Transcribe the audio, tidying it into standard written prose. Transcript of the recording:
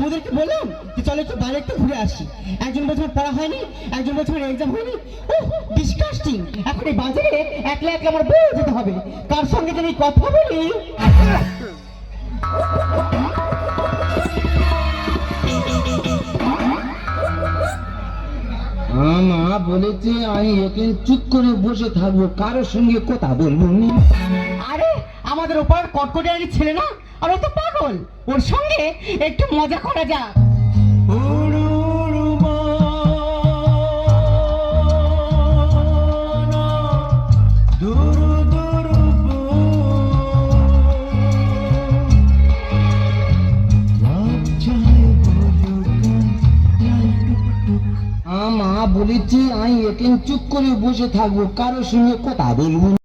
বাবুদেরকে বললাম যে চলো একটু বাইরে একটু ঘুরে আসি। একজন বলছে আমার পড়া হয়নি, একজন বলছে আমার এক্সাম হয়নি। ডিসকাস্টিং। এখন এই বাজারে একলা একলা আমার বউ যেতে হবে, কার সঙ্গে যদি কথা বলি। মা বলেছে আমি এখন চুপ করে বসে থাকবো, কারোর সঙ্গে কথা বলবো না। আরে আমাদের ওপার কটকটিয়ারি ছেলে না, আর ও তো পাগল, ওর সঙ্গে একটু মজা করা যাক। মা বলেছে আমি এখন চুপ করে বসে থাকবো, কারোর সঙ্গে কথা বলবো না।